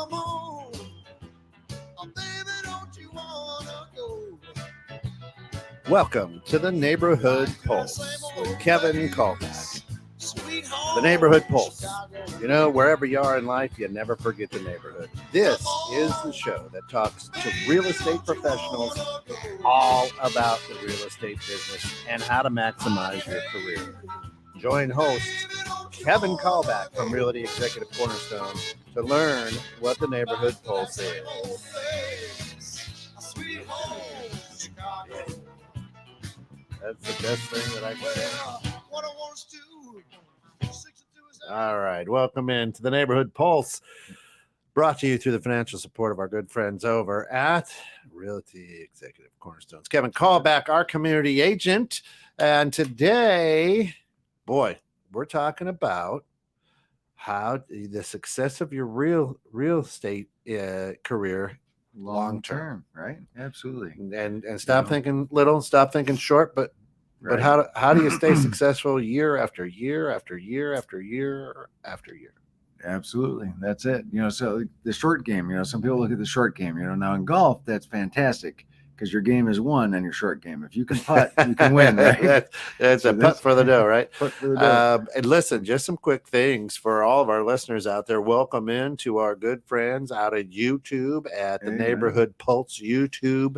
come on. Oh, baby, don't you wanna go? Welcome to the Neighborhood Pulse with Kevin Callback. Sweet The home, Neighborhood Pulse. Chicago. You know, wherever you are in life, you never forget the neighborhood. This is the show that talks to real estate professionals all about the real estate business and how to maximize your career. Join host Kevin Callback from Realty Executive Cornerstone to learn what the Neighborhood Pulse is. Sweet home, Chicago. That's the best thing that I can say. What I want to do. All right. Welcome into the Neighborhood Pulse, brought to you through the financial support of our good friends over at Realty Executive Cornerstones. Kevin Callback, our community agent. And today, boy, we're talking about how the success of your real estate career long term, right? Absolutely. and stop thinking little, stop thinking short, but how do you stay successful year after year after year after year after year? Absolutely. That's it. So the short game, some people look at the short game, now in golf, that's fantastic because your game is won and your short game. If you can putt, you can win, right? That's a putt for the dough, right? Putt for the dough. And listen, just some quick things for all of our listeners out there. Welcome in to our good friends out at YouTube at the Neighborhood Pulse YouTube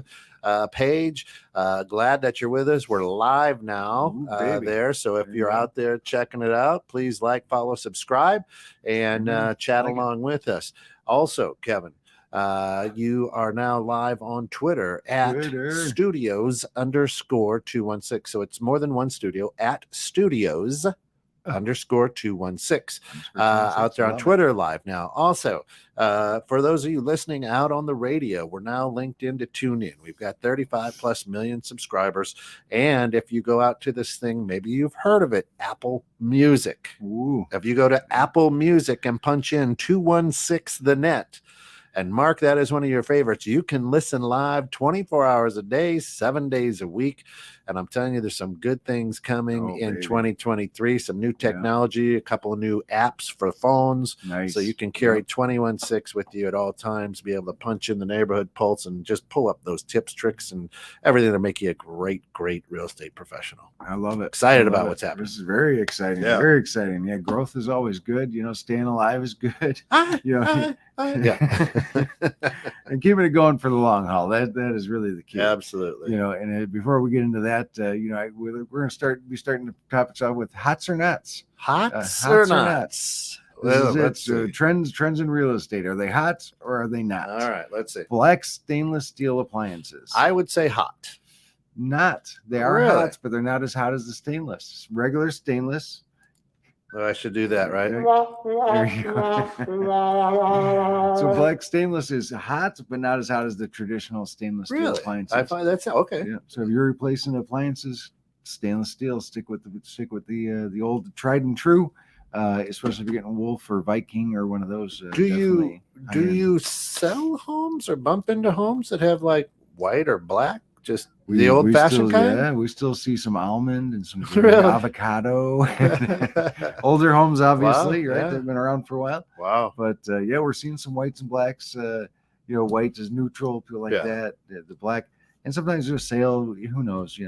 page. Glad that you're with us. We're live now there. So if you're out there checking it out, please like, follow, subscribe, and chat along with us. Also, Kevin, you are now live on Twitter at studios_216. So it's more than one studio at studios_216 out there on Twitter live now. Also, for those of you listening out on the radio, we're now linked into TuneIn. We've got 35 plus million subscribers. And if you go out to this thing, maybe you've heard of it, Apple Music. Ooh. If you go to Apple Music and punch in 216 the net and mark that as one of your favorites, you can listen live 24 hours a day, 7 days a week. And I'm telling you, there's some good things coming in 2023, some new technology, a couple of new apps for phones. Nice. So you can carry 216 with you at all times, be able to punch in the Neighborhood Pulse and just pull up those tips, tricks, and everything to make you a great real estate professional. I love it. Excited about what's happening. This is very exciting. Yeah. Very exciting. Yeah, growth is always good. Staying alive is good. And keeping it going for the long haul. That is really the key. Absolutely. And before we get into that, we're going to be starting the topics off with hots or nuts. Hots or nuts? Let's trends in real estate. Are they hot or are they not? All right, let's see. Black stainless steel appliances. I would say hot. Not. They are Really? hot, but they're not as hot as the stainless. Regular stainless. Well, I should do that, right? There you go. So black stainless is hot, but not as hot as the traditional stainless steel appliances. I find that's okay. Yeah. So if you're replacing appliances, stainless steel, stick with the old tried and true. Especially if you're getting Wolf or Viking or one of those. Do you sell homes or bump into homes that have like white or black? Just the old fashioned kind? Yeah, we still see some almond and some Really? avocado. Older homes, obviously, right? Yeah. They've been around for a while. Wow. But we're seeing some whites and blacks. White is neutral, people like that. The black. And sometimes there's a sale, who knows,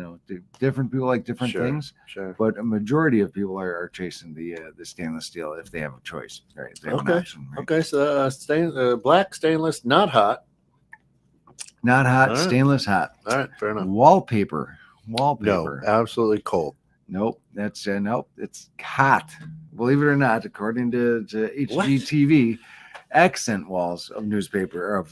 different people like different things. Sure. But a majority of people are chasing the stainless steel if they have a choice. Right. If they have an option, right? Okay. So black stainless, not hot. Not hot, All right. Stainless hot. All right, fair enough. Wallpaper. No, absolutely cold. Nope. That's it's hot. Believe it or not, according to HGTV, accent walls of wallpaper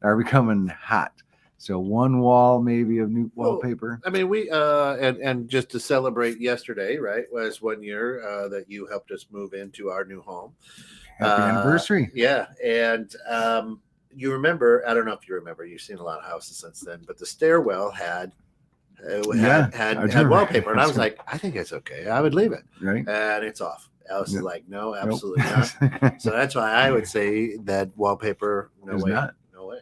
are becoming hot. So one wall maybe of new wallpaper. I mean, we and just to celebrate yesterday, right, was 1 year that you helped us move into our new home. Happy anniversary. Yeah, and you remember, I don't know if you remember, you've seen a lot of houses since then, but the stairwell had wallpaper, and I was like, I think it's okay. I would leave it. Right. And it's off. Alice is like, no, absolutely not. So that's why I would say that wallpaper, no way. Not. No way.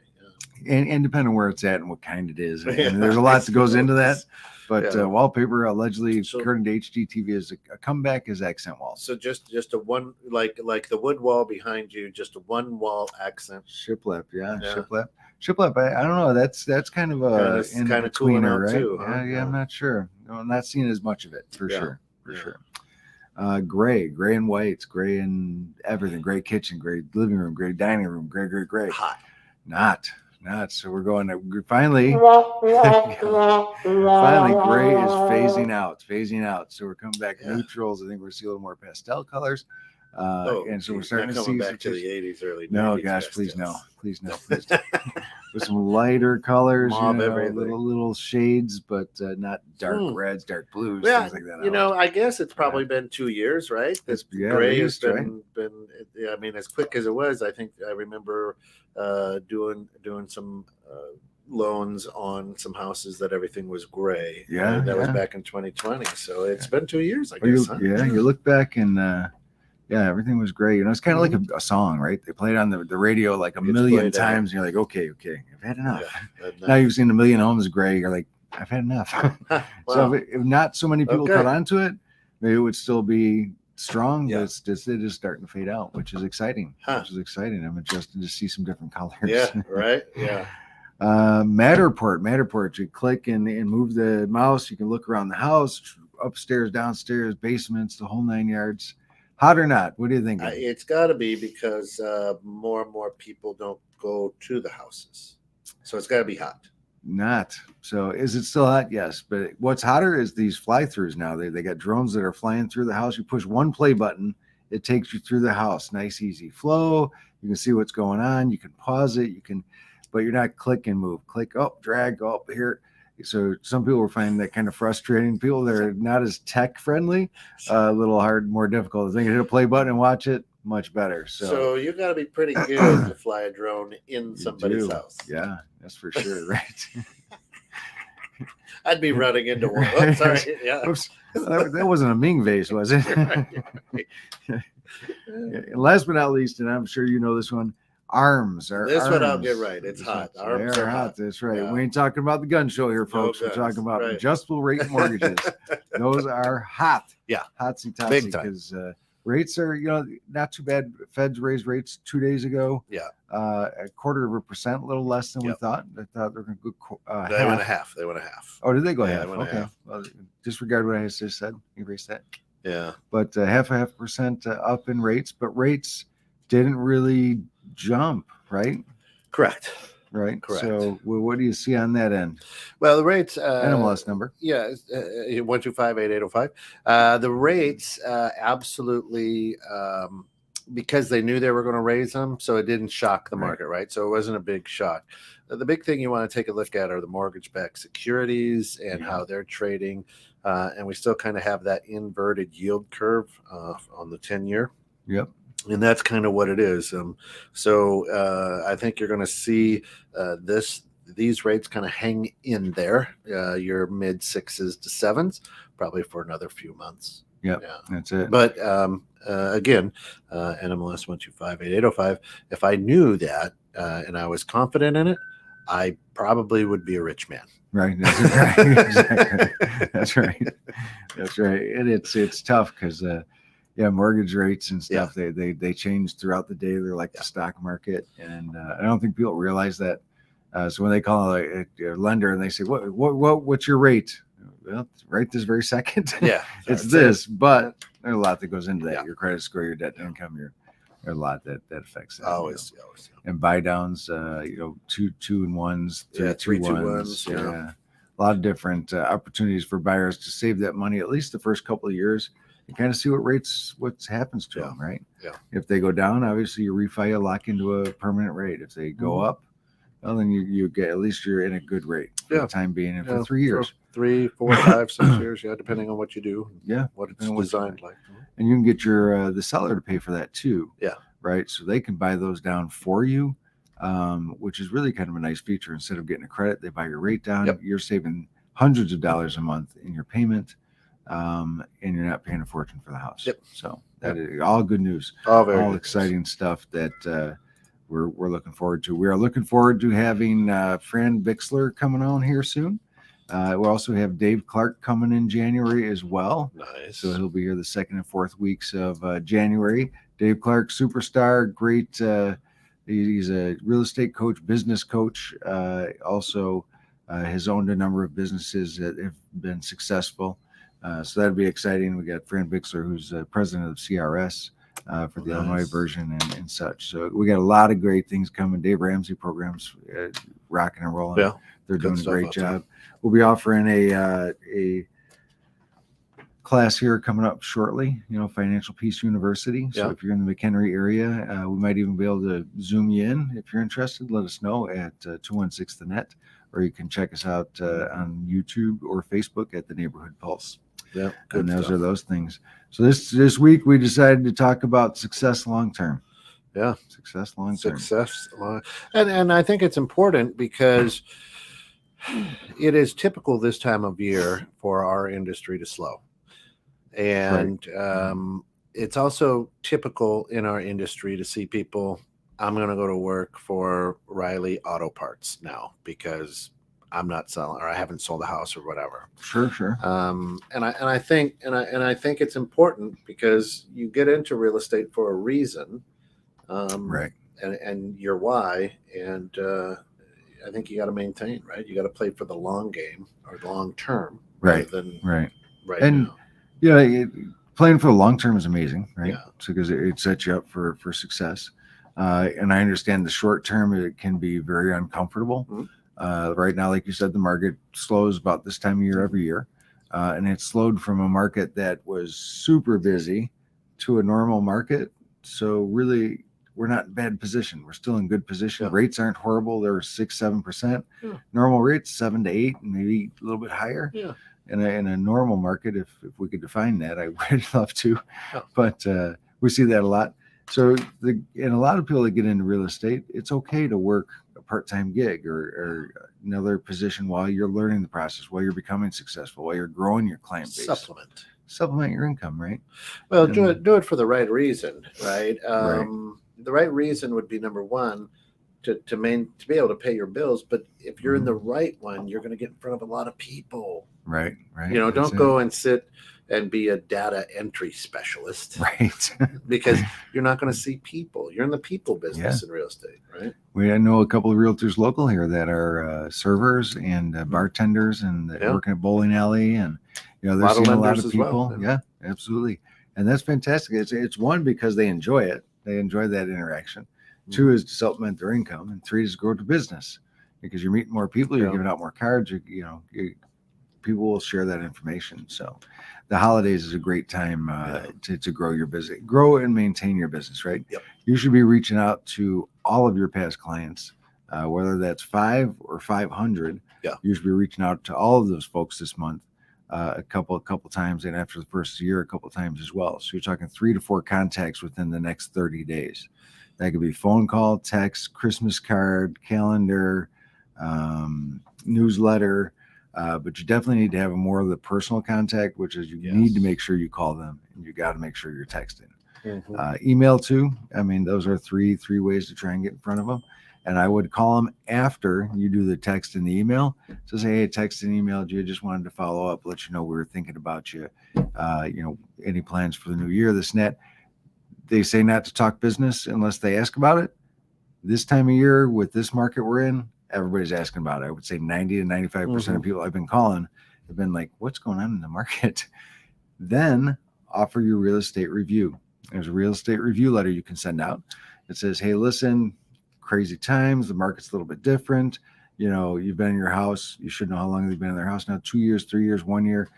And depending on where it's at and what kind it is. And there's a lot that goes into that. But Yeah. wallpaper allegedly, So- according to HGTV, is a comeback is accent walls. So just a one like the wood wall behind you, just a one wall accent. Shiplap, yeah, Yeah. shiplap. I don't know. That's kind of a Kinda cooling in-betweener, out right? too, huh? Yeah, I'm Yeah. not sure. No, I'm not seeing as much of it for Yeah. sure. Yeah. Sure. Gray and whites, gray and everything. Gray kitchen, gray living room, gray dining room, gray. Hot. Not. So we're going to finally. Finally, gray is phasing out. So we're coming back Yeah. neutrals. I think we're seeing a little more pastel colors. And so we're geez, starting not to coming see back to the 80s, early 90s. no, gosh, please no, pastels. please no, please no. With some lighter colors, Mauve everything. little shades, but not dark Hmm. reds, dark blues, Yeah, things like that. you know, I guess it's probably been 2 years, right? It's- That yeah, gray at has least, right? been. Yeah, I mean, as quick as it was, I think I remember doing some loans on some houses that everything was gray. Yeah, that was yeah. back in 2020. So it's been 2 years, I Well, guess. Huh? you look back and yeah, everything was great. You know, it's kind of like a song, right? They play it on the radio like a It's million played out. times, and you're like, okay, I've had enough. Yeah, Now you've seen a million homes gray, you're like, I've had enough. wow. So if not so many people Okay. caught onto it, maybe it would still be strong, Yeah. but it is starting to fade out, which is exciting. Huh. I'm adjusted to see some different colors. Yeah, right. Yeah. Matterport. You click and move the mouse. You can look around the house, upstairs, downstairs, basements, the whole 9 yards. Hot or not? What do you think? It's got to be because more and more people don't go to the houses, so it's got to be hot. Not. So is it still hot? Yes. But what's hotter is these fly-throughs now. They got drones that are flying through the house. You push one play button, it takes you through the house. Nice, easy flow. You can see what's going on. You can pause it. But you're not click and move. Click up, drag up here. So some people will find that kind of frustrating. People that are not as tech friendly, a little hard, more difficult. They can hit a play button and watch it. Much better. So you got to be pretty good to fly a drone in You somebody's do. house. Yeah, that's for sure. Right. I'd be running into one. Oh, sorry. Yeah. Oops. That wasn't a Ming vase, was it? Yeah, and last but not least, and I'm sure you know this one, arms. This one I'll get right. It's hot. They Arms are hot. That's right. Yeah. We ain't talking about the gun show here, folks. We're guns, talking about right. adjustable rate mortgages. Those are hot. Yeah. Hotsy totsy. Big time. Because rates are, not too bad. Feds raised rates 2 days ago. Yeah. 0.25%, a little less than we Yep. thought. I thought they were going to go They went a half. half. They went a half. Oh, did they go Yeah, half? they went a Okay. half. Well, disregard what I just said. Erase that. Yeah. But 0.5% up in rates, but rates didn't really jump, right? Correct. Right. Correct. So what do you see on that end? Well, the rates. NMLS number. Yeah, 1258805. The rates absolutely because they knew they were going to raise them, so it didn't shock the Right. market, right? So it wasn't a big shock. The big thing you want to take a look at are the mortgage-backed securities and Yeah. how they're trading, and we still kind of have that inverted yield curve on the 10-year. Yep. And that's kind of what it is. So I think you're going to see these rates kind of hang in there, your mid 6s to 7s, probably for another few months. Yep. Yeah. That's it. But again, NMLS 1258805. If I knew that and I was confident in it, I probably would be a rich man. Right. That's right. Exactly. That's right. That's right. And it's tough because mortgage rates and stuff they change throughout the day. They're like the stock market, and I don't think people realize that. So when they call a lender and they say, what's your rate? Well, right this very second. Yeah. It's this, but there's a lot that goes into that. Yeah. Your credit score, your debt to income, there's a lot that affects that. Always. And buy downs, 2 and 1s, 3 Yeah, 3 2 2 1s.1s, Yeah. A lot of different opportunities for buyers to save that money at least the first couple of years and kind of see what happens to Yeah. them, right? Yeah. If they go down, obviously you refi, you lock into a permanent rate. If they go Mhm. up, well, then you get, at least you're in a good rate for Yeah. the time being and Yeah, for 3 years. 3, 4, 5, 6 years. Yeah, depending on what you do. Yeah. What it's Depending on what you designed do. like. And you can get your the seller to pay for that too. Yeah. Right. So they can buy those down for you, which is really kind of a nice feature. Instead of getting a credit, they buy your rate down. Yep. You're saving hundreds of dollars a month in your payment, and you're not paying a fortune for the house. Yep. So that is all good news. All very All good. exciting stuff that we're looking forward to. We are looking forward to having Fran Bixler coming on here soon. We also have Dave Clark coming in January as well. Nice. So he'll be here the second and fourth weeks of January. Dave Clark, superstar, great. He's a real estate coach, business coach. Also has owned a number of businesses that have been successful. So that'd be exciting. We got Fran Bixler, who's president of CRS for the Illinois version and such. So we got a lot of great things coming. Dave Ramsey programs rocking and rolling. Yeah, they're good doing a stuff great out there. job. We'll be offering a class here coming up shortly, Financial Peace University. So Yeah. if you're in the McHenry area, we might even be able to Zoom you in. If you're interested, let us know at 216 The Net, or you can check us out on YouTube or Facebook at the Neighborhood Pulse. Yeah, And those are those things. So this week we decided to talk about success long term. Yeah. Success long term. Success. And I think it's important because it is typical this time of year for our industry to slow. And it's also typical in our industry to see people, I'm going to go to work for Riley Auto Parts now because I'm not selling, or I haven't sold a house or whatever. Sure. And I think it's important because you get into real estate for a reason. Right. And your why. And I think you got to maintain, right? You got to play for the long game or the long term. Right. Rather than Right. now. Playing for the long term is amazing, right? Yeah. So because it sets you up for success. And I understand the short term, it can be very uncomfortable. Mhm. Right now, like you said, the market slows about this time of year every year. And it slowed from a market that was super busy to a normal market. So really, we're not in bad position. We're still in good position. Yeah. Rates aren't horrible. They're 6-7%. Yeah. Normal rates 7 to 8, maybe a little bit higher. Yeah. In a normal market, if we could define that, I would love to. Yeah. But we see that a lot. So and a lot of people that get into real estate, it's okay to work a part-time gig or another position while you're learning the process, while you're becoming successful, while you're growing your client base. Supplement your income, right? Well, do it for the right reason, right? Right. The right reason would be number one, to be able to pay your bills. But if you're in the right one, you're going to get in front of a lot of people. Right. Don't go and sit and be a data entry specialist, right. because you're not going to see people. You're in the people business in real estate, right? I know a couple of realtors local here that are servers and bartenders and working at bowling alley, and they're seeing a lot of people. Well. Yeah, absolutely, and that's fantastic. It's one, because they enjoy it. They enjoy that interaction. Mm-hmm. 2 is to supplement their income, and 3 is to grow the business, because you're meeting more people, you're giving out more cards. People will share that information. So the holidays is a great time to grow your business, grow and maintain your business, right? Yep. You should be reaching out to all of your past clients, whether that's 5 or 500. Yeah. You should be reaching out to all of those folks this month, a couple times, and after the first year, a couple times as well. So you're talking 3 to 4 contacts within the next 30 days. That could be phone call, text, Christmas card, calendar, newsletter. But you definitely need to have more of the personal contact, which is you need to make sure you call them, and you got to make sure you're texting. Mm-hmm. Email too. I mean, those are three ways to try and get in front of them. And I would call them after you do the text and the email. So say, hey, text and emailed you. Just wanted to follow up, let you know we were thinking about you. Any plans for the new year, this and that. They say not to talk business unless they ask about it. This time of year, with this market we're in, everybody's asking about it. I would say 90 to 95% of people I've been calling have been like, what's going on in the market? Then offer your real estate review. There's a real estate review letter you can send out. It says, hey, listen, crazy times. The market's a little bit different. You've been in your house. You should know how long they've been in their house now, 2 years, 3 years, 1 year.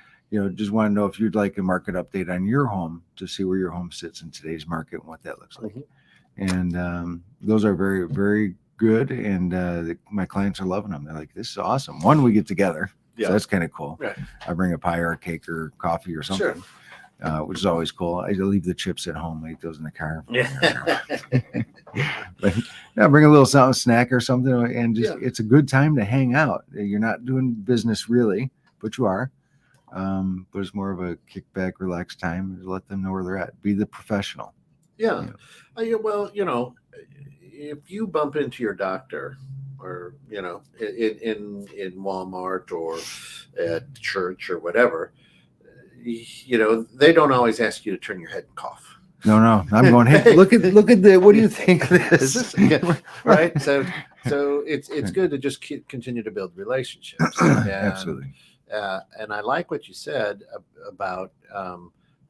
Just want to know if you'd like a market update on your home to see where your home sits in today's market and what that looks like. Mm-hmm. And those are very, very good. And my clients are loving them. They're like, this is awesome. One, we get together. Yeah. So that's kind of cool. Right. I bring a pie or a cake or coffee or something, which is always cool. I leave the chips at home. I eat those in the car. Yeah. But bring a little something, snack or something. And just it's a good time to hang out. You're not doing business really, but you are. But it's more of a kickback, relaxed time. Let them know where they're at. Be the professional. Yeah. Well, if you bump into your doctor or in Walmart or at church or whatever, they don't always ask you to turn your head and cough. No, I'm going, hey, look at the, what do you think of Is this? this yeah, right? So it's good to just continue to build relationships. And, Absolutely. And I like what you said about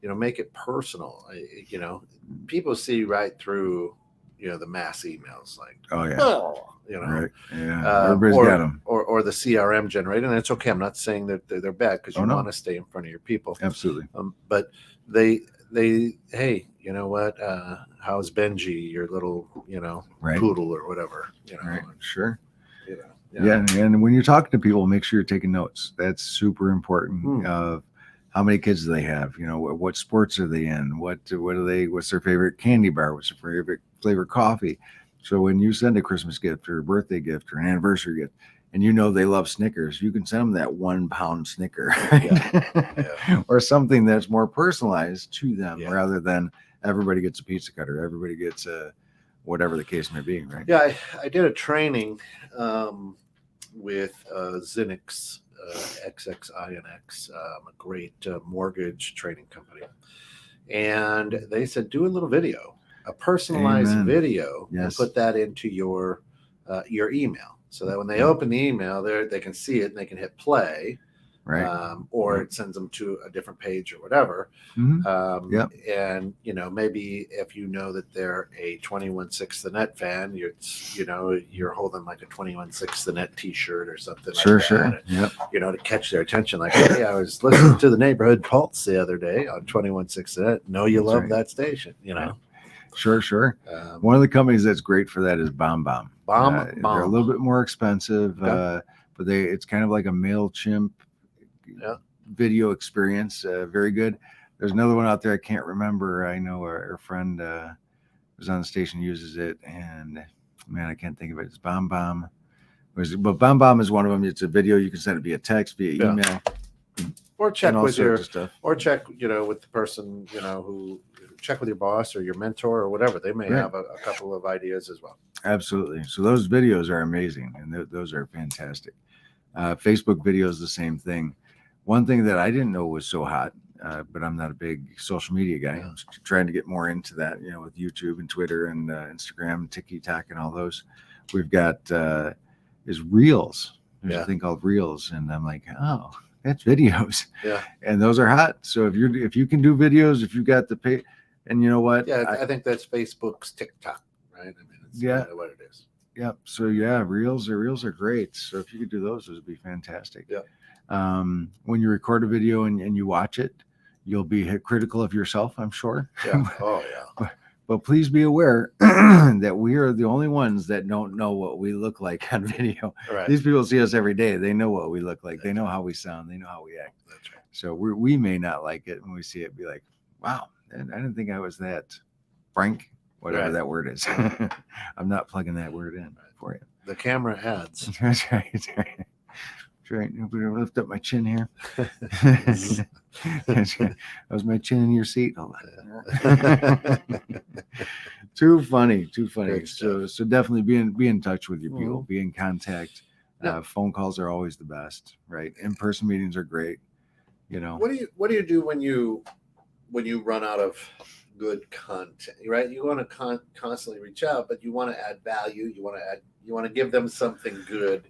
make it personal. People see right through the mass emails, like, Oh yeah. oh, Right. Yeah. Everybody's got them. or the CRM generated, and it's okay. I'm not saying that they're bad, because you no. want to stay in front of your people. Absolutely. But they hey, you know what? How's Benji, your little Right. poodle or whatever? Right. Sure. Yeah. Yeah, and when you're talking to people, make sure you're taking notes. That's super important. Hmm. Of how many kids do they have? What sports are they in? What are they? What's their favorite candy bar? What's their favorite flavor coffee? So when you send a Christmas gift or a birthday gift or an anniversary gift, and they love Snickers, you can send them that 1 pound Snicker, right? Or something that's more personalized to them, rather than everybody gets a pizza cutter, everybody gets a whatever the case may be, right? Yeah, I did a training with Zinix, XXINX, a great mortgage training company. And they said, do a little video, a personalized Amen. video, and Yes. put that into your email, so that when they open the email, they can see it and they can hit play. Right. Or it sends them to a different page or whatever. Mhm. Yep. And maybe if that they're a 21/6 The Net fan, you're holding like a 21/6 The Net T-shirt or something. Sure. like that. Yep. To catch their attention. Like, hey, I was listening to the Neighborhood Pulse the other day on 21/6 The Net. Know you That's love right. that station. Sure. One of the companies that's great for that is BombBomb. Bomb. They're a little bit more expensive, Okay. but it's kind of like a MailChimp video experience. Very good. There's another one out there I can't remember. I know our friend who's on the station uses it, and man, I can't think of it. It's BombBomb. But BombBomb is one of them. It's a video. You can send it via text, via email, Or check and all with sorts of stuff. check with the person who check with your boss or your mentor or whatever. They may Right. have a couple of ideas as well. Absolutely. So those videos are amazing, and those are fantastic. Facebook videos, the same thing. One thing that I didn't know was so hot, but I'm not a big social media guy. I'm trying to get more into that, with YouTube and Twitter and Instagram, TikTok, and all those. We've got is Reels. There's a thing called Reels, and I'm like, oh, that's videos. Yeah. And those are hot. So if you can do videos, if you got the pay, and you know what? Yeah, I think that's Facebook's TikTok, right? I mean, it's kind of what it is. Yep. So reels are great. So if you could do those would be fantastic. Yeah. When you record a video and you watch it, you'll be critical of yourself, I'm sure. Yeah. Oh yeah. But please be aware that we are the only ones that don't know what we look like on video. Right. These people see us every day. They know what we look like. They know how we sound. They know how we act. That's right. So we may not like it when we see it. Be like, wow, I didn't think I was that frank. Whatever that word is. I'm not plugging that word in for you. The camera adds. That's right. That's right. I'm going to lift up my chin here. That's right. That was my chin in your seat. Hold on. Too funny. Great So stuff. definitely be in touch with your people. Mhm. Be in contact. Yeah. Phone calls are always the best, right? In-person meetings are great. What do you do when you run out of good content, right? You want to constantly reach out, but you want to add value. You want to give them something good.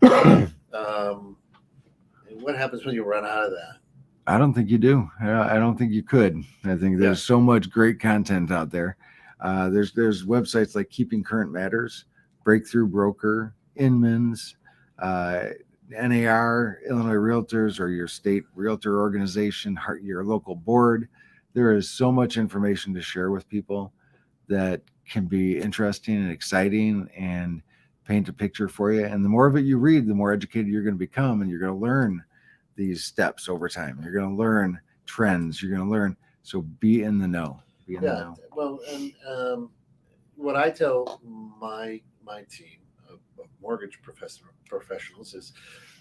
What happens when you run out of that? I don't think you do. I don't think you could. I think there's so much great content out there. There's websites like Keeping Current Matters, Breakthrough Broker, Inman's, NAR, Illinois Realtors, or your state realtor organization, your local board. There is so much information to share with people that can be interesting and exciting and paint a picture for you. And the more of it you read, the more educated you're going to become, and you're going to learn these steps over time. You're going to learn trends. You're going to learn. So be in the know. Be in the know. Well, and what I tell my team of mortgage professionals is,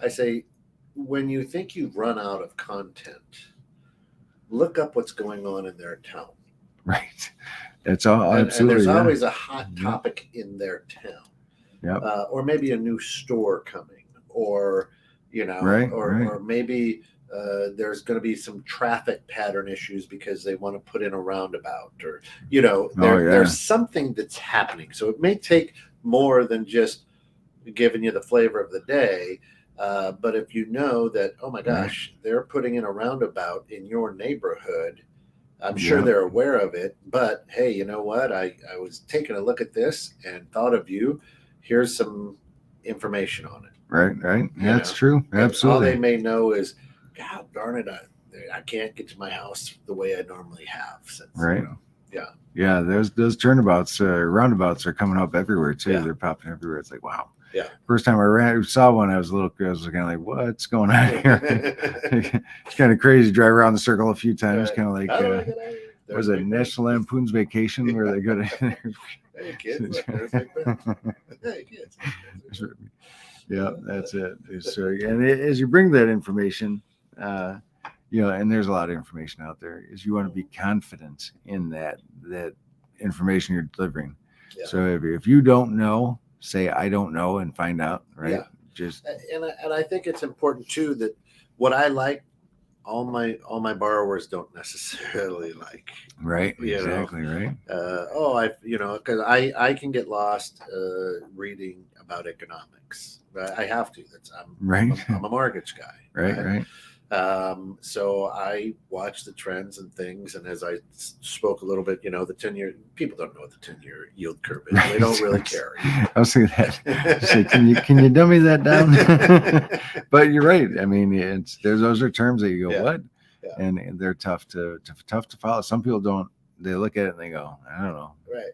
I say, when you think you've run out of content, look up what's going on in their town. Right. That's all. And Absolutely. there's always a hot topic in their town. Yep. or maybe a new store coming, or Right, right. or maybe there's going to be some traffic pattern issues because they want to put in a roundabout, or Oh, yeah. there's something that's happening. So it may take more than just giving you the flavor of the day. But if you know that, oh my gosh, they're putting in a roundabout in your neighborhood, I'm sure Yep. they're aware of it. But hey, you know what? I was taking a look at this and thought of you. Here's some information on it. Right, right. You That's know, true. And all Absolutely. they may know is, God darn it, I can't get to my house the way I normally have. Since, Right. Yeah. Yeah, those turnabouts, roundabouts are coming up everywhere too. Yeah. They're popping everywhere. It's like, wow. Yeah. First time I saw one, I was kind of like, what's going on here? It's kind of crazy. Drive around the circle a few times, Right. kind of like, How do I get out of here? was it National Lampoon's Vacation where they go to? Hey kids, look, there's Big Ben. Hey kids. Yeah, that's it. So, and as you bring that information, and there's a lot of information out there, is you want to be confident in that information you're delivering. Yeah. So if you don't know, say I don't know and find out, right? Yeah. Just And I think it's important too that what I like, all my borrowers don't necessarily like. right, You know. exactly, right. Because I can get lost reading about economics. I have to. I'm a mortgage guy. Right. So I watch the trends and things, and as I spoke a little bit, the 10-year, people don't know what the 10-year yield curve is. They don't really care. I was thinking that. Say, can you dummy that down? But you're right. I mean, those are terms that you go, Yeah. what? Yeah. And they're tough to follow. Some people don't. They look at it and they go, I don't know. Right.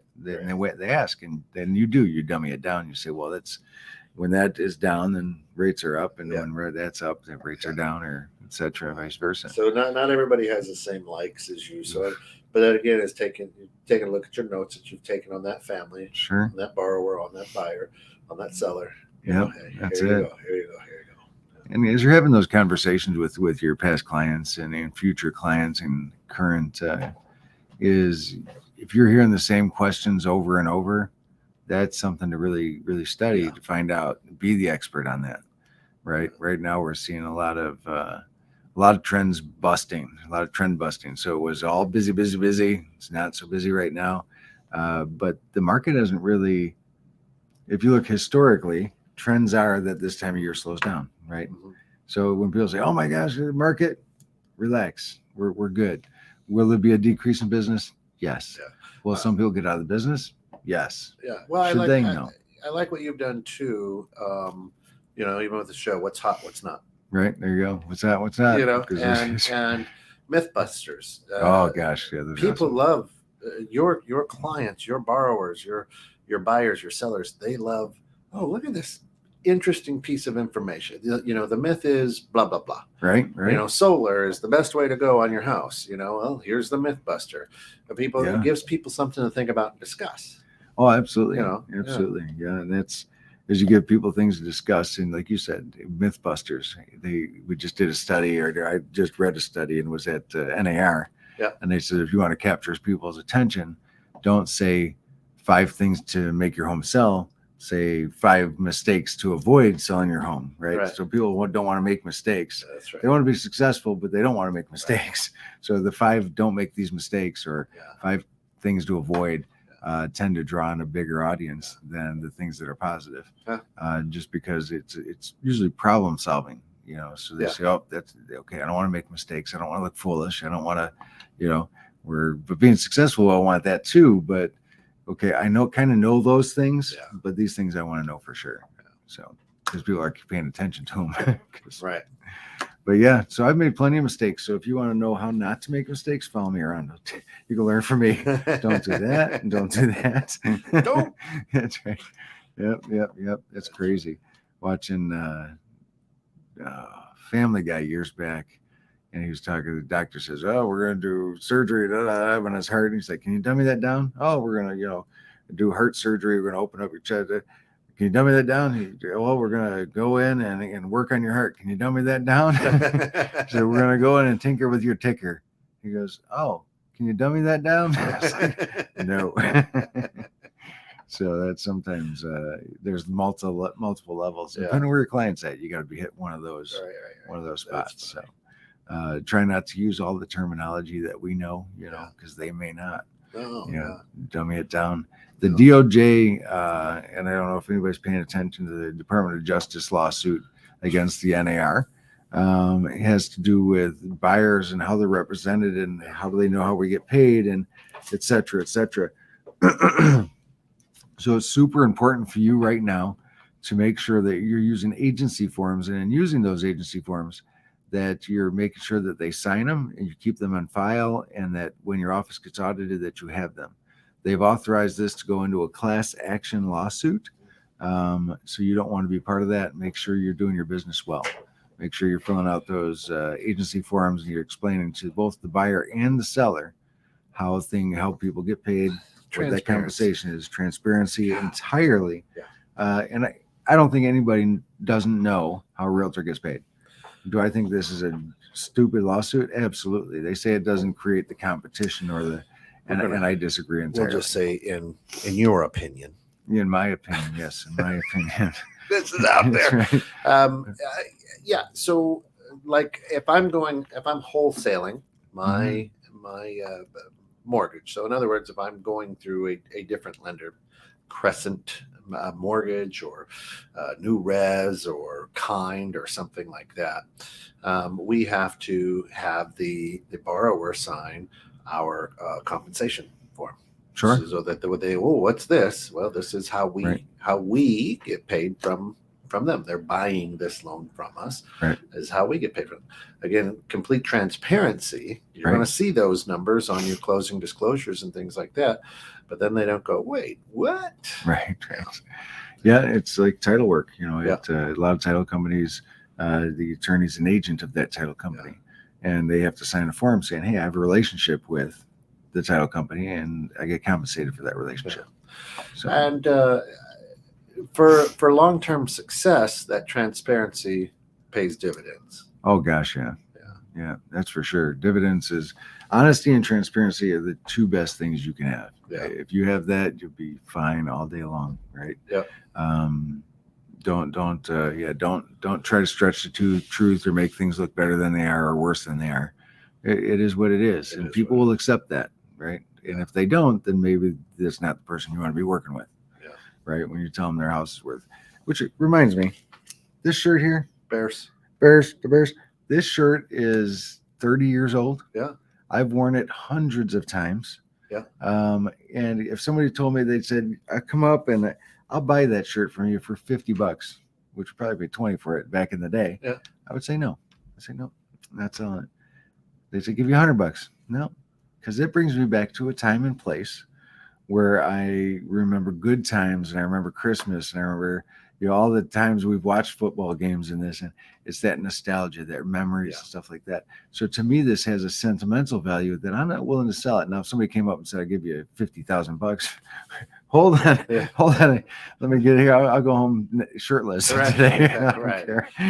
They ask, and then you dummy it down. You say, well, that's when that is down, then rates are up, and when that's up, then rates are down, or etc. Vice versa. So not everybody has the same likes as you. So, but that again is taking a look at your notes that you've taken on that family, Sure. on that borrower, on that buyer, on that seller. Yeah, that's here it. You go. Here you go. And as you're having those conversations with your past clients and future clients and current, is if you're hearing the same questions over and over, that's something to really, really study to find out, be the expert on that. Right. Right now we're seeing a lot of trends busting, So it was all busy. It's not so busy right now. But the market hasn't really, if you look historically, trends are that this time of year slows down. Right. Mm-hmm. So when people say, oh my gosh, the market, relax, we're good. Will there be a decrease in business? Yes. Yeah. Will some people get out of the business? Yes. Yeah. Well, Should they know? I like what you've done too. Even with the show, what's hot, what's not. Right. There you go. What's that? What's that? And Mythbusters. Oh gosh. Yeah. People love your clients, your borrowers, your buyers, your sellers. They love, oh, look at this interesting piece of information. The myth is blah, blah, blah. Right. Solar is the best way to go on your house. Well, here's the Mythbuster. It gives people something to think about and discuss. Oh, absolutely. Absolutely. Yeah. And that's, as you give people things to discuss, and like you said, Mythbusters, we just did a study, or I just read a study and was at NAR. Yeah. And they said, if you want to capture people's attention, don't say 5 things to make your home sell. Say 5 mistakes to avoid selling your home, right? So people don't want to make mistakes. That's right. They want to be successful, but they don't want to make mistakes. Right. So the 5 don't make these mistakes, or 5 things to avoid, tend to draw in a bigger audience than the things that are positive. Just because it's usually problem solving, So they say, oh, that's okay. I don't want to make mistakes. I don't want to look foolish. I don't want to, but being successful, I want that too. But okay, I kind of know those things, but these things I want to know for sure. So because people are paying attention to them. Right. But yeah, so I've made plenty of mistakes. So if you want to know how not to make mistakes, follow me around. You can learn from me. Don't do that, and don't do that. Don't. That's right. Yep. That's crazy. Watching Family Guy years back, and he was talking. The doctor says, "Oh, we're going to do surgery on his heart." And he's like, "Can you dummy that down?" "Oh, we're going to, do heart surgery. We're going to open up your chest." "Can you dummy that down?" "Well, we're going to go in and work on your heart. Can you dummy that down?" So we're going to go in and tinker with your ticker. He goes, "Oh, can you dummy that down?" I was like, "No." So that sometimes there's multiple levels. Yeah. Depending on where your client's at, you got to be hit one of those Right. one of those That's spots. So funny. try not to use all the terminology that we know, Yeah. because they may not. Oh, Dummy it down. The No. DOJ, and I don't know if anybody's paying attention to the Department of Justice lawsuit against the NAR. It has to do with buyers and how they're represented and how do they know how we get paid, and et cetera, et cetera. So it's super important for you right now to make sure that you're using agency forms, and in using those agency forms, that you're making sure that they sign them and you keep them on file, and that when your office gets audited, that you have them. They've authorized this to go into a class action lawsuit. So you don't want to be part of that. Make sure you're doing your business well. Make sure you're filling out those agency forms and you're explaining to both the buyer and the seller how people get paid, what that compensation is, transparency entirely. Yeah. And I don't think anybody doesn't know how a realtor gets paid. Do I think this is a stupid lawsuit? Absolutely. They say it doesn't create the competition or the, and I disagree entirely. We'll just say in your opinion. In my opinion, yes. In my opinion. This is out there. That's right. Yeah. So like if I'm wholesaling my mortgage. So in other words, if I'm going through a different lender, Crescent Mortgage or New Res or Kind or something like that, we have to have the borrower sign our compensation form. Sure. So that they, what's this? Well, this is how we get paid from them. They're buying this loan from us. Right. Is how we get paid from them. Again, complete transparency. You're going to see those numbers on your closing disclosures and things like that. But then they don't go, wait, what? Right. Yeah, it's like title work. A lot of title companies, the attorney's an agent of that title company, and they have to sign a form saying, hey, I have a relationship with the title company and I get compensated for that relationship. Yeah. So, and for long-term success, that transparency pays dividends. Oh gosh, yeah, that's for sure. Dividends is honesty and transparency are the two best things you can have. Yeah. If you have that, you'll be fine all day long, right? Yep. Don't try to stretch the truth or make things look better than they are or worse than they are. It is what it is, and people will accept that, right? And if they don't, then maybe that's not the person you want to be working with. Right, when you tell them their house is worth. Which reminds me, this shirt here, Bears. This shirt is 30 years old. Yeah, I've worn it hundreds of times. Yeah. And if somebody told me, they said, I come up and I'll buy that shirt from you for $50, which would probably be 20 for it back in the day. Yeah. I would say no. I say no, I'm not selling it. They say give you $100. No, because it brings me back to a time and place where I remember good times, and I remember Christmas, and I remember all the times we've watched football games in this, and it's that nostalgia, that memories, and stuff like that. So to me, this has a sentimental value that I'm not willing to sell it. Now, if somebody came up and said, "I'll give you $50,000," hold on, let me get here. I'll go home shirtless today. Right.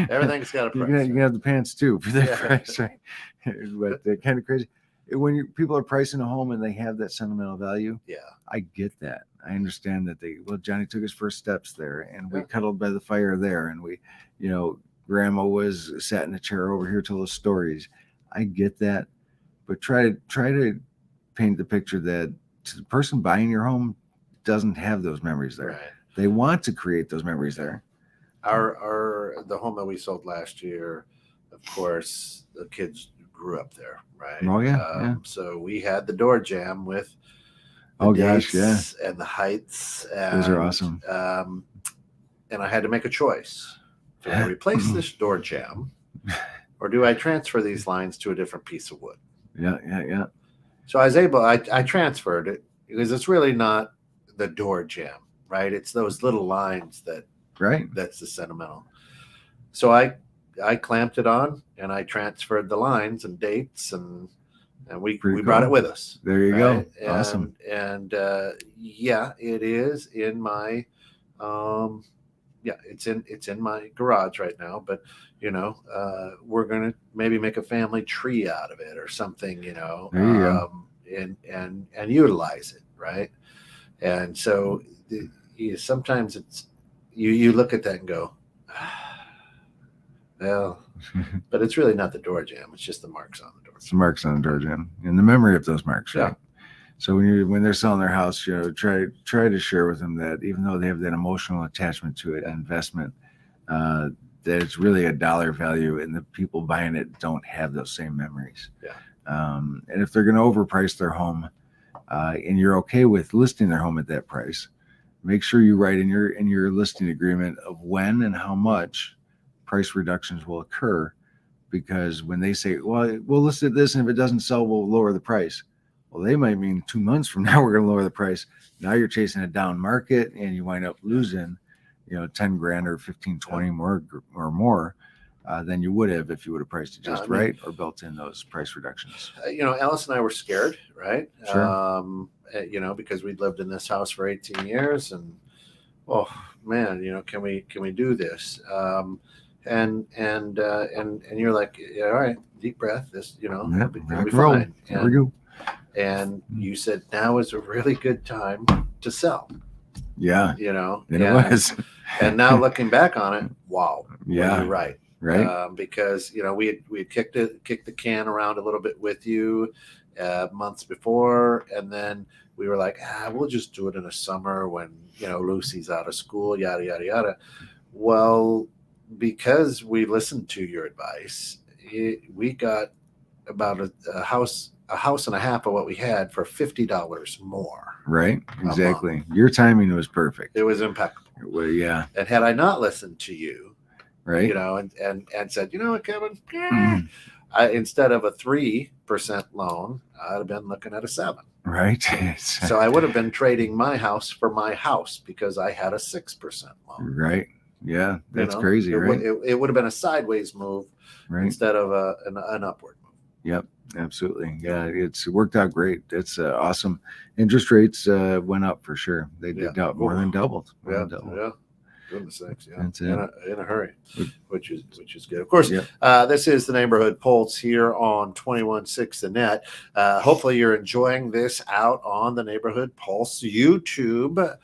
Everything's got a price. You can have the pants too for that price, right? But they're kind of crazy. When people are pricing a home and they have that sentimental value, I get that. I understand that Johnny took his first steps there, and we cuddled by the fire there, and we, grandma sat in a chair over here telling us stories. I get that, but try to paint the picture that the person buying your home doesn't have those memories there. Right. They want to create those memories there. The home that we sold last year, of course, the kids grew up there, right? Oh yeah. So we had the door jam with and the heights. Those are awesome. And I had to make a choice. Do I replace this door jam, or do I transfer these lines to a different piece of wood? Yeah. So I transferred it because it's really not the door jam, right? It's those little lines that's the sentimental. So I clamped it on and I transferred the lines and dates and we brought it with us. There you go. Awesome. And it is in my it's in my garage right now, but we're gonna maybe make a family tree out of it or something, there you go. and utilize it, right? And so sometimes it's you look at that and go, well, but it's really not the door jamb. It's just the marks on the door. Some marks on the door jam and the memory of those marks, right? Yeah. So when they're selling their house, try to share with them that even though they have that emotional attachment to it, investment, that it's really a dollar value, and the people buying it don't have those same memories. Yeah. And if they're going to overprice their home, and you're okay with listing their home at that price, make sure you write in your listing agreement of when and how much price reductions will occur. Because when they say, well, we'll list it this, and if it doesn't sell, we'll lower the price. Well, they might mean 2 months from now, we're going to lower the price. Now you're chasing a down market, and you wind up losing, 10 grand or 15, 20 more or more than you would have if you would have priced it just right or built in those price reductions. Alice and I were scared, right? Sure. Because we'd lived in this house for 18 years, and oh man, can we do this? And you're like, yeah, all right, deep breath. This, it'll be fine. There we go. And you said now is a really good time to sell. Yeah. And it was. And now looking back on it, wow. Yeah. You're right. Right. Because we had kicked the can around a little bit with you months before, and then we were like, we'll just do it in the summer when Lucy's out of school, yada yada yada. Well, because we listened to your advice, we got about a house and a half of what we had for $50 more. Right. Exactly. Your timing was perfect. It was impeccable. Well, yeah. And had I not listened to you, right, and said, you know what, Kevin, instead of a 3% loan, I'd have been looking at a 7%. Right. So I would have been trading my house for my house because I had a 6% loan. Right. Yeah, that's crazy, right? It would have been a sideways move, right, instead of an upward move. Yep, absolutely. Yeah, it's worked out great. It's awesome. Interest rates went up for sure. They did more than doubled. Yeah. Goodness sakes, yeah. That's it. In a hurry, which is good. Of course, this is the Neighborhood Pulse here on 21.6 The Net. Hopefully, you're enjoying this out on the Neighborhood Pulse YouTube.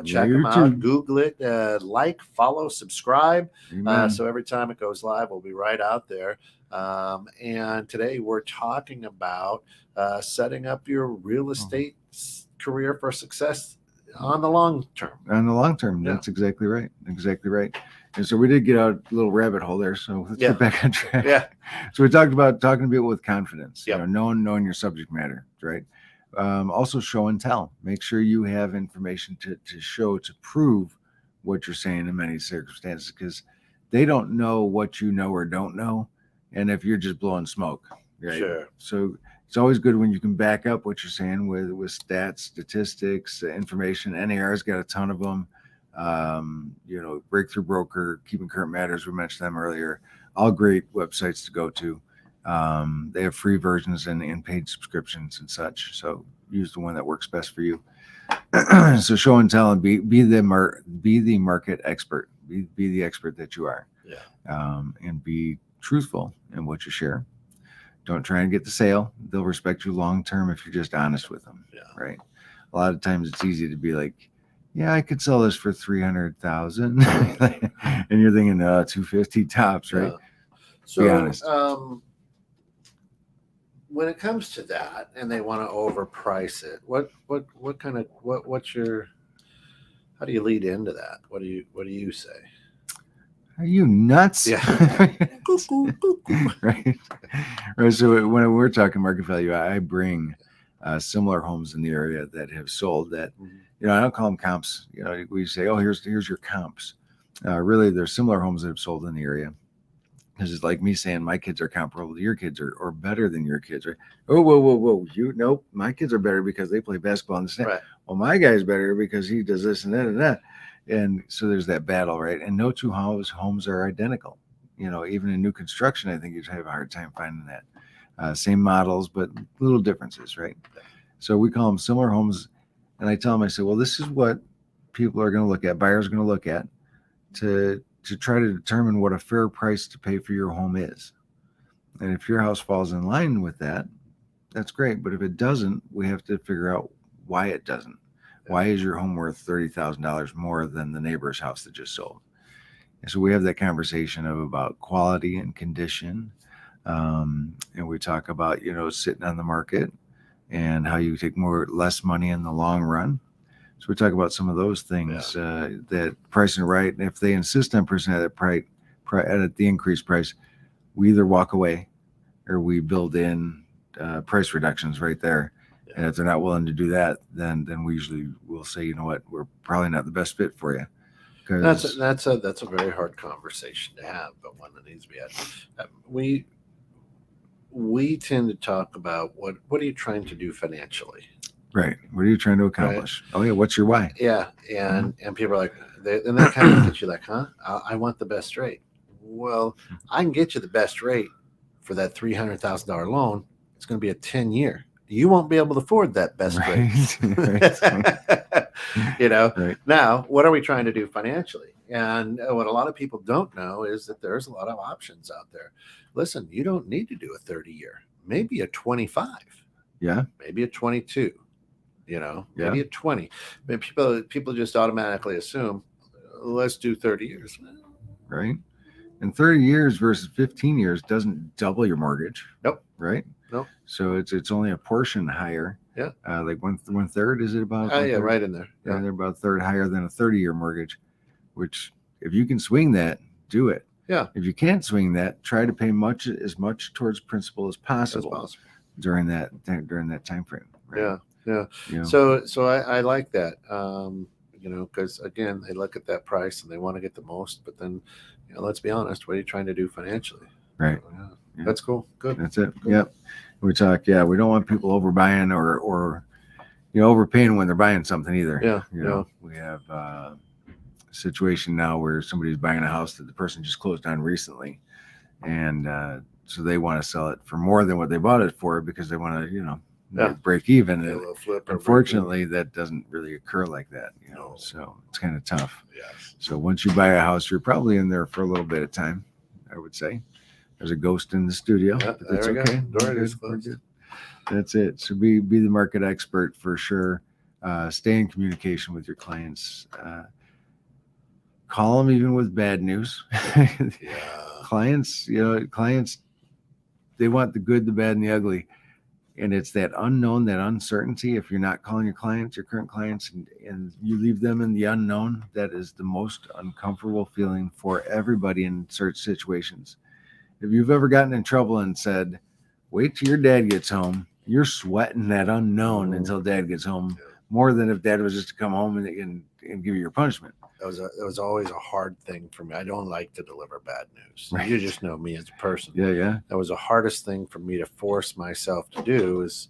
Check them out, Google it, like, follow, subscribe. So every time it goes live, we'll be right out there. And today we're talking about setting up your real estate career for success on the long term. On the long term, that's exactly right. Exactly right. And so we did get out a little rabbit hole there. So let's get back on track. Yeah. So we talked about talking to people with confidence. Yep. Knowing your subject matter, right? Also show and tell. Make sure you have information to show, to prove what you're saying in many circumstances, because they don't know what you know or don't know. And if you're just blowing smoke, right? Sure. So it's always good when you can back up what you're saying with stats, statistics, information. NAR's got a ton of them. Breakthrough Broker, Keeping Current Matters, we mentioned them earlier. All great websites to go to. They have free versions and paid subscriptions and such. So use the one that works best for you. So show and tell, and be the market expert. Be the expert that you are. Yeah. And be truthful in what you share. Don't try and get the sale. They'll respect you long term if you're just honest with them. Yeah. Right. A lot of times it's easy to be like, yeah, I could sell this for 300,000, and you're thinking 250 tops, right? Yeah. So be honest. When it comes to that, and they want to overprice it, what's your, how do you lead into that? What do you say? Are you nuts? Yeah. Right. So when we're talking market value, I bring similar homes in the area that have sold that, I don't call them comps. We say, oh, here's your comps. Really, they're similar homes that have sold in the area. Because it's like me saying my kids are comparable to your kids or better than your kids, right? Oh, whoa. Nope, my kids are better because they play basketball in the sand. Right. Well, my guy's better because he does this and that and that. And so there's that battle, right? And no two homes are identical. Even in new construction, I think you'd have a hard time finding that. Same models, but little differences, right? So we call them similar homes. And I tell them, I say, well, this is what people are going to look at, buyers are going to look at to try to determine what a fair price to pay for your home is. And if your house falls in line with that, that's great. But if it doesn't, we have to figure out why it doesn't. Why is your home worth $30,000 more than the neighbor's house that just sold? And so we have that conversation about quality and condition. And we talk about, sitting on the market and how you take less money in the long run. So we talk about some of those things, that pricing right. And if they insist on pricing at at the increased price, we either walk away or we build in price reductions right there. Yeah. And if they're not willing to do that, then we usually will say, you know what, we're probably not the best fit for you. That's a very hard conversation to have, but one that needs to be had. We tend to talk about what are you trying to do financially? Right. What are you trying to accomplish? Right. Oh yeah. What's your why? Yeah. And people are like, and they kind of look at you like, huh? I want the best rate. Well, I can get you the best rate for that $300,000 loan. It's going to be a 10-year. You won't be able to afford that best rate. Right. Now, what are we trying to do financially? And what a lot of people don't know is that there's a lot of options out there. Listen, you don't need to do a 30-year, maybe a 25. Yeah. Maybe a 22. Maybe a 20. But people just automatically assume, let's do 30 years. Right. And 30 years versus 15 years doesn't double your mortgage. Nope. Right. Nope. So it's only a portion higher. Yeah. Like one third, is it about? Oh yeah, right in there. Yeah, they're about a third higher than a 30-year mortgage, which if you can swing that, do it. Yeah. If you can't swing that, try to pay as much towards principal as possible during that time frame. Right? Yeah. So I like that. Because again, they look at that price and they want to get the most, but then, let's be honest, what are you trying to do financially? Right. Yeah. That's cool. Good. That's it. Cool. Yep. We talk. Yeah. We don't want people overbuying or overpaying when they're buying something either. Yeah. We have a situation now where somebody's buying a house that the person just closed on recently. And so they want to sell it for more than what they bought it for because they want to, break even. Unfortunately, that doesn't really occur like that. No. So it's kind of tough. Yes. So once you buy a house, you're probably in there for a little bit of time, I would say. There's a ghost in the studio. Yeah, But that's there we okay. go. Door We're is good. We're closed. good. That's it. So be the market expert for sure. Stay in communication with your clients. Call them even with bad news. Yeah. Clients, they want the good, the bad, and the ugly. And it's that unknown, that uncertainty. If you're not calling your current clients, and you leave them in the unknown, that is the most uncomfortable feeling for everybody in certain situations. If you've ever gotten in trouble and said, wait till your dad gets home, you're sweating that unknown until dad gets home more than if dad was just to come home and give you your punishment. It was always a hard thing for me. I don't like to deliver bad news. Right. You just know me as a person. Yeah. That was the hardest thing for me to force myself to do is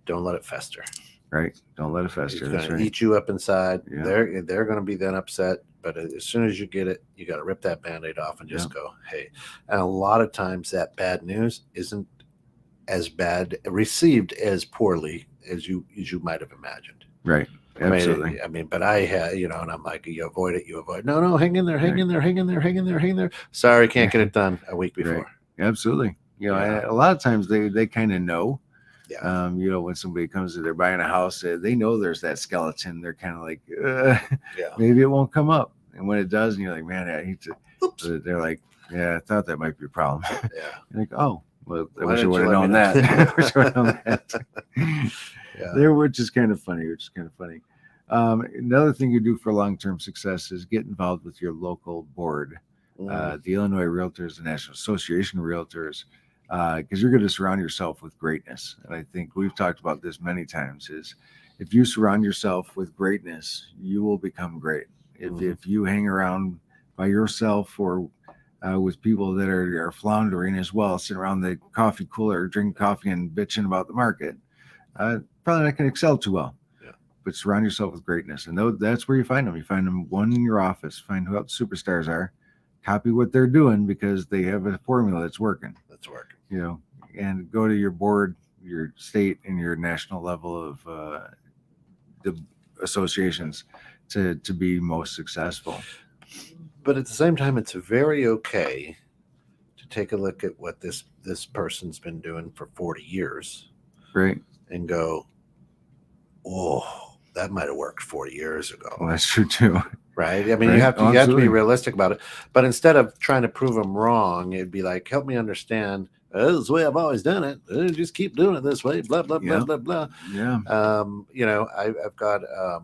don't let it fester. Right. Don't let it fester. It's That's going to right. eat you up inside. Yeah. They're going to be then upset. But as soon as you get it, you got to rip that Band-Aid off and just go, hey. And a lot of times that bad news isn't as bad received as poorly as you might have imagined. Right. Absolutely. But I had, and I'm like, you avoid it. No, hang in there. Sorry, can't get it done a week before. Right. Absolutely. A lot of times they kind of know. Yeah. When somebody comes to, they're buying a house, they know there's that skeleton. They're kind of like, maybe it won't come up. And when it does, and you're like, man, I hate to. Oops. They're like, yeah, I thought that might be a problem. Yeah. You're like, oh, well, I Why wish I didn't would you have let known me know? that. I wish I would have known that. Yeah. Which is kind of funny. Another thing you do for long-term success is get involved with your local board. The Illinois Realtors, the National Association of Realtors, because you're going to surround yourself with greatness. And I think we've talked about this many times, is if you surround yourself with greatness, you will become great. If you hang around by yourself or with people that are floundering as well, sitting around the coffee cooler, drinking coffee and bitching about the market, probably not going to excel too well. But surround yourself with greatness. And that's where you find them. You find them, one, in your office, find who else superstars are, copy what they're doing because they have a formula that's working. And go to your board, your state and your national level of the associations to be most successful. But at the same time, it's very okay to take a look at what this person's been doing for 40 years. Right. And go, oh, that might have worked 40 years ago. Well, that's true too. Right. I mean, Right. you have to Oh, you have to be absolutely. realistic about it. But instead of trying to prove them wrong, it'd be like, help me understand. This is the way I've always done it. Just keep doing it this way. Blah blah blah Yep. blah blah. Yeah. I've got a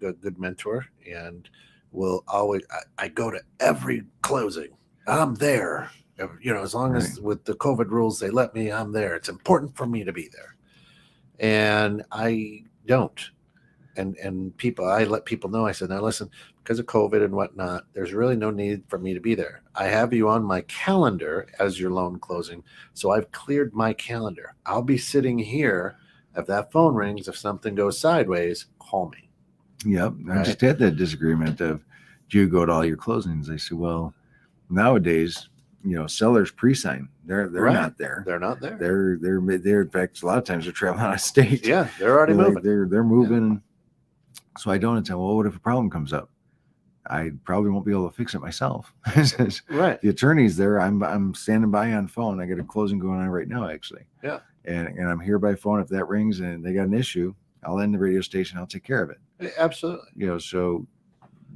good mentor, and will always. I go to every closing. I'm there. As long as with the COVID rules they let me, I'm there. It's important for me to be there, and I don't. And I let people know. I said, now listen, because of COVID and whatnot, there's really no need for me to be there. I have you on my calendar as your loan closing, so I've cleared my calendar. I'll be sitting here. If that phone rings, if something goes sideways, call me. Yep. I Right. just had that disagreement of, do you go to all your closings? I said, well, nowadays, sellers pre-sign. They're Right. not there. They're not there. They're in fact, a lot of times they're traveling out of state. Yeah, they're already moving. They're moving. So I don't tell, well, what if a problem comes up? I probably won't be able to fix it myself. Right. The attorney's there. I'm standing by on phone. I got a closing going on right now, actually. Yeah. And I'm here by phone. If that rings and they got an issue, I'll end the radio station. I'll take care of it. Absolutely. So,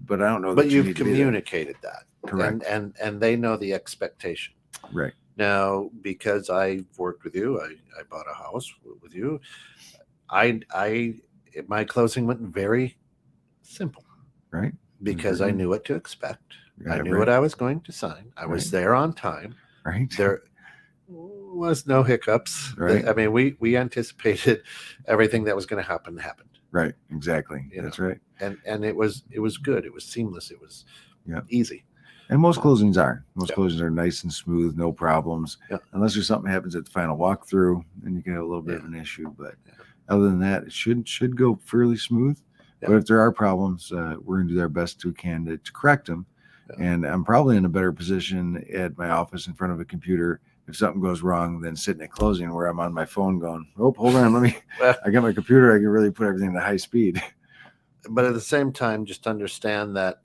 but I don't know. But that you you've need to be there. communicated that. Correct. And they know the expectation. Right. Now, because I've worked with you, I bought a house with you. My closing went very simple. Right. Because I knew what to expect. Yeah, I knew right. what I was going to sign. I was there on time. Right. There was no hiccups. Right. I mean, we anticipated everything that was going to happen happened. Right. Exactly. That's right. And it was good. It was seamless. It was easy. And most closings are. Most closings are nice and smooth, no problems. Yeah. Unless there's something happens at the final walkthrough, then you can have a little bit of an issue. But other than that, it should go fairly smooth. Yeah. But if there are problems, we're going to do our best we can to correct them. Yeah. And I'm probably in a better position at my office in front of a computer if something goes wrong than sitting at closing where I'm on my phone going, oh, hold on, I got my computer. I can really put everything to high speed. But at the same time, just understand that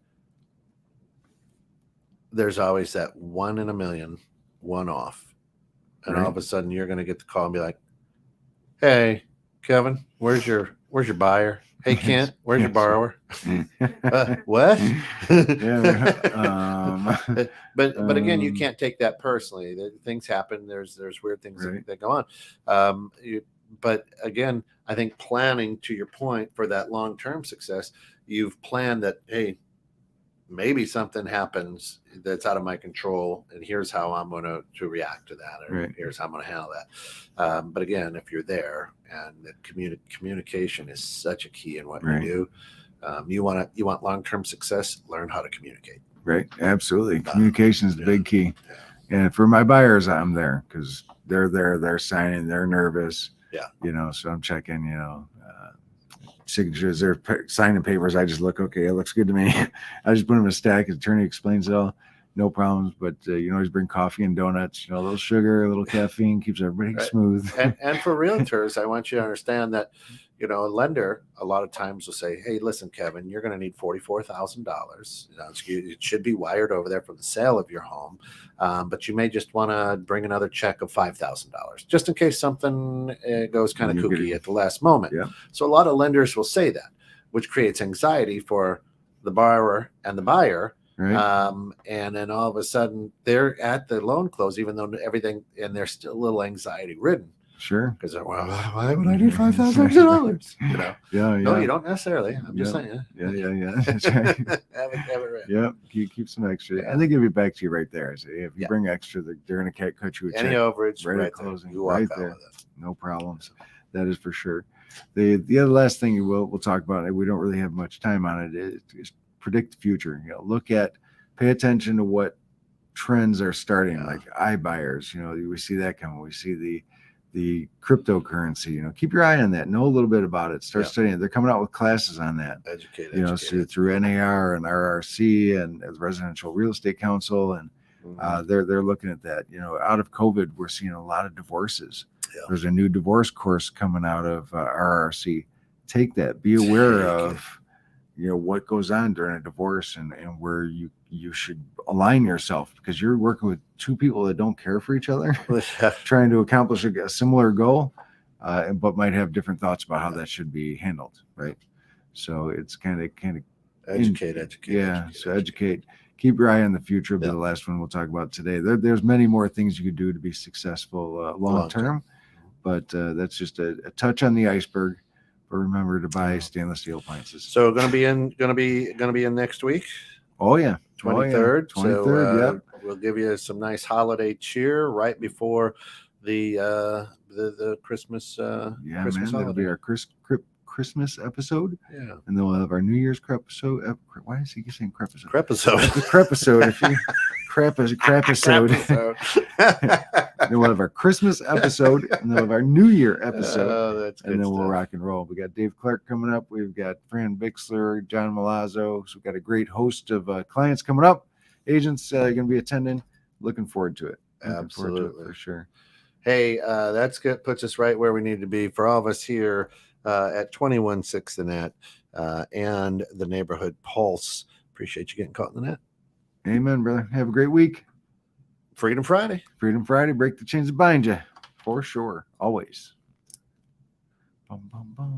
there's always that 1 in a million, one off. And all of a sudden you're going to get the call and be like, hey, Kevin, where's your buyer? Hey, Kent, where's your borrower? What? But again, you can't take that personally. Things happen. There's weird things that go on. But again, I think planning, to your point, for that long-term success, you've planned that, hey, maybe something happens that's out of my control, and here's how I'm going to react to that, or here's how I'm going to handle that. But again, if you're there, and the communication is such a key in what you do, you want long-term success, learn how to communicate. Right, absolutely. Communication is the big key. And for my buyers, I'm there because they're there, they're signing, they're nervous. Yeah, so I'm checking, signatures, they're signing papers. I just look, okay, it looks good to me. I just put them in a stack. The attorney explains it all, no problems. But you can always bring coffee and donuts, a little sugar, a little caffeine, keeps everything smooth. And for realtors, I want you to understand that, a lender a lot of times will say, hey, listen, Kevin, you're going to need $44,000. It should be wired over there from the sale of your home. But you may just want to bring another check of $5,000 just in case something goes kind of kooky at the last moment. Yeah. So a lot of lenders will say that, which creates anxiety for the borrower and the buyer. Right. And then all of a sudden they're at the loan close, even though everything, and they're still a little anxiety ridden. Sure. Because they're, well, why would I need $5,000? Yeah. No, you don't necessarily. I'm just saying. Yeah. That's right. have it ready. Yeah. Keep some extra, and they give it back to you right there. So if you bring extra, they're going to cut you a check. Any overage, right at there. closing, You walk right out there. with it. No problems. That is for sure. The other last thing we'll talk about, we don't really have much time on it, is predict the future. Pay attention to what trends are starting, like iBuyers. We see that coming. We see the cryptocurrency. Keep your eye on that. Know a little bit about it. Start studying it. They're coming out with classes on that. Educate. So through NAR and RRC and the Residential Real Estate Council, and they're looking at that. Out of COVID, we're seeing a lot of divorces. There's a new divorce course coming out of RRC. Take that. Be aware of what goes on during a divorce, and where you should align yourself, because you're working with two people that don't care for each other, trying to accomplish a similar goal. but might have different thoughts about how that should be handled, right? So it's kind of Educate. yeah. So educate. Keep your eye on the future. Will be Yeah. the last one we'll talk about today. There's many more things you could do to be successful long term, but that's just a touch on the iceberg. But remember to buy stainless steel appliances. So going to be in next week. Oh yeah, 23rd. 23rd. So, Yep. We'll give you some nice holiday cheer right before the Christmas. Yeah, Christmas man. That'll be holiday. our Christmas episode, Yeah. and then we'll have our New Year's crepisode. Why is he saying crepisode? Crepisode. The crepisode. If you crepisode. Then we'll have our Christmas episode, and then we'll have our New Year episode. Oh, that's good And then we'll stuff. rock and roll. We got Dave Clark coming up. We've got Fran Bixler, John Malazzo. So we've got a great host of clients coming up. Agents going to be attending. Looking forward to it. Looking forward to it Absolutely. for sure. Hey, that's good. Puts us right where we need to be for all of us here at 21.6 The Net and the Neighborhood Pulse. Appreciate you getting caught in the net. Amen, brother. Have a great week. Freedom Friday. Freedom Friday. Break the chains that bind you. For sure. Always. Bum, bum, bum.